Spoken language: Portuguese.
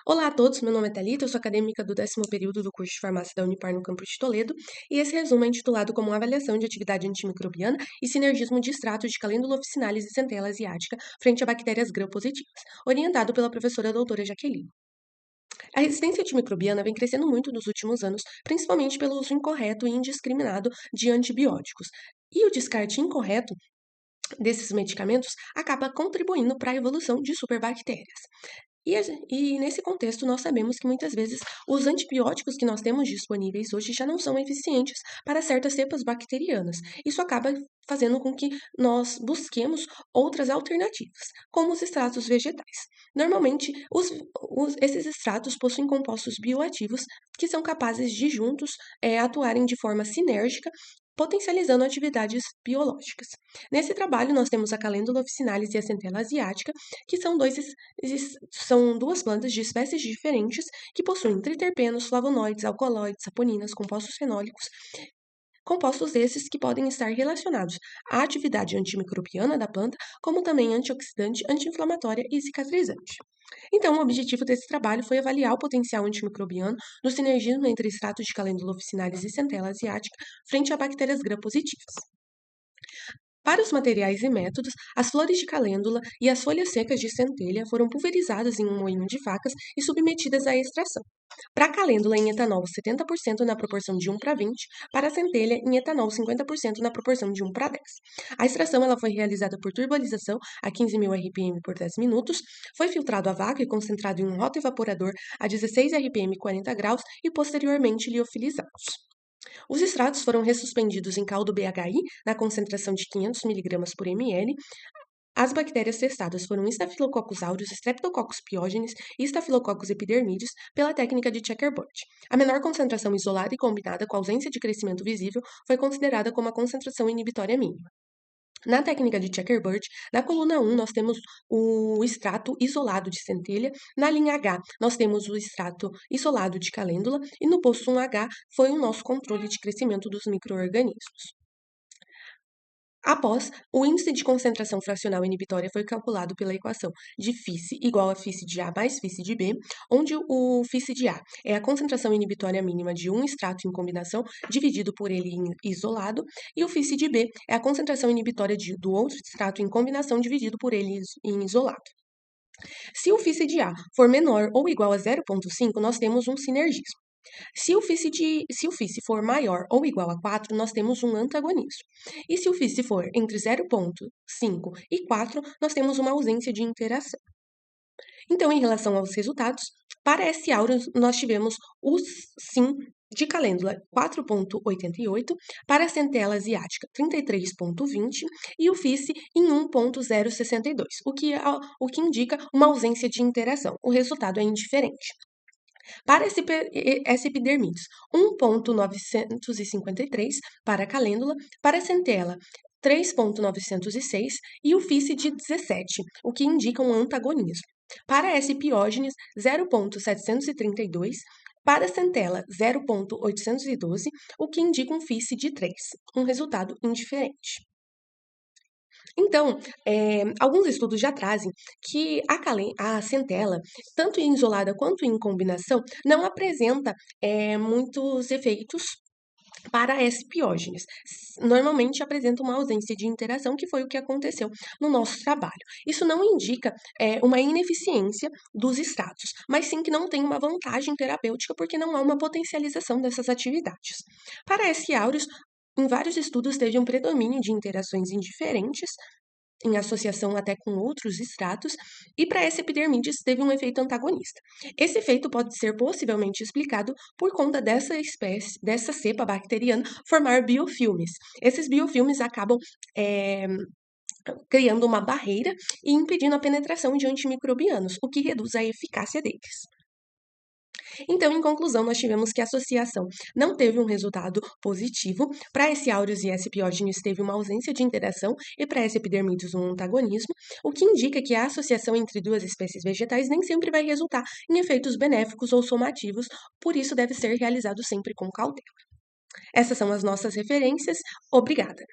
Olá a todos, meu nome é Thalita, eu sou acadêmica do 10º período do curso de farmácia da Unipar no campus de Toledo, e esse resumo é intitulado como Avaliação de atividade antimicrobiana e sinergismo de extratos de Calêndula officinalis e centela asiática frente a bactérias gram-positivas, orientado pela professora doutora Jaqueline. A resistência antimicrobiana vem crescendo muito nos últimos anos, principalmente pelo uso incorreto e indiscriminado de antibióticos. E o descarte incorreto desses medicamentos acaba contribuindo para a evolução de superbactérias. E nesse contexto, nós sabemos que muitas vezes os antibióticos que nós temos disponíveis hoje já não são eficientes para certas cepas bacterianas. Isso acaba fazendo com que nós busquemos outras alternativas, como os extratos vegetais. Normalmente, esses extratos possuem compostos bioativos que são capazes de juntos atuarem de forma sinérgica, potencializando atividades biológicas. Nesse trabalho, nós temos a Calêndula officinalis e a centela asiática, que são duas plantas de espécies diferentes que possuem triterpenos, flavonoides, alcaloides, saponinas, compostos fenólicos, compostos esses que podem estar relacionados à atividade antimicrobiana da planta, como também antioxidante, anti-inflamatória e cicatrizante. Então, o objetivo desse trabalho foi avaliar o potencial antimicrobiano do sinergismo entre extratos de Calêndula officinalis e centela asiática frente a bactérias gram-positivas. Para os materiais e métodos, as flores de calêndula e as folhas secas de centelha foram pulverizadas em um moinho de facas e submetidas à extração. Para a calêndula, em etanol 70% na proporção de 1:20, para a centelha, em etanol 50% na proporção de 1:10. A extração ela foi realizada por turbolização a 15.000 RPM por 10 minutos, foi filtrado a vácuo e concentrado em um rotoevaporador a 16 RPM 40 graus e posteriormente liofilizados. Os extratos foram ressuspendidos em caldo BHI na concentração de 500 mg por ml. As bactérias testadas foram Staphylococcus aureus, Streptococcus pyogenes e Staphylococcus epidermidis pela técnica de checkerboard. A menor concentração isolada e combinada com ausência de crescimento visível foi considerada como a concentração inibitória mínima. Na técnica de checkerboard, na coluna 1, nós temos o extrato isolado de centelha. Na linha H, nós temos o extrato isolado de calêndula. E no posto 1H, foi o nosso controle de crescimento dos micro-organismos. Após, o índice de concentração fracional inibitória foi calculado pela equação de FICE igual a FICE de A mais FICE de B, onde o FICE de A é a concentração inibitória mínima de um extrato em combinação dividido por ele em isolado, e o FICE de B é a concentração inibitória do outro extrato em combinação dividido por ele em isolado. Se o FICE de A for menor ou igual a 0,5, nós temos um sinergismo. Se o FICE for maior ou igual a 4, nós temos um antagonismo. E se o FICE for entre 0,5 e 4, nós temos uma ausência de interação. Então, em relação aos resultados, para S. aureus, nós tivemos o sim de calêndula 4,88, para a centela asiática 33,20 e o FICE em 1,062, o que indica uma ausência de interação. O resultado é indiferente. Para essa epidermidis, 1,953 para a calêndula, para a centela 3,906 e o FICE de 17, o que indica um antagonismo. Para S. piógenes, 0,732, para a centela 0,812, o que indica um FICE de 3, um resultado indiferente. Então, alguns estudos já trazem que a centela, tanto em isolada quanto em combinação, não apresenta muitos efeitos para S. piógenes. Normalmente apresenta uma ausência de interação, que foi o que aconteceu no nosso trabalho. Isso não indica uma ineficiência dos extratos, mas sim que não tem uma vantagem terapêutica, porque não há uma potencialização dessas atividades. Para S. aureus, em vários estudos teve um predomínio de interações indiferentes, em associação até com outros extratos, e para essa epidermidis teve um efeito antagonista. Esse efeito pode ser possivelmente explicado por conta dessa cepa bacteriana formar biofilmes. Esses biofilmes acabam criando uma barreira e impedindo a penetração de antimicrobianos, o que reduz a eficácia deles. Então, em conclusão, nós tivemos que a associação não teve um resultado positivo. Para S. aureus e S. piógenes teve uma ausência de interação e para S. epidermidis um antagonismo, o que indica que a associação entre duas espécies vegetais nem sempre vai resultar em efeitos benéficos ou somativos, por isso deve ser realizado sempre com cautela. Essas são as nossas referências. Obrigada!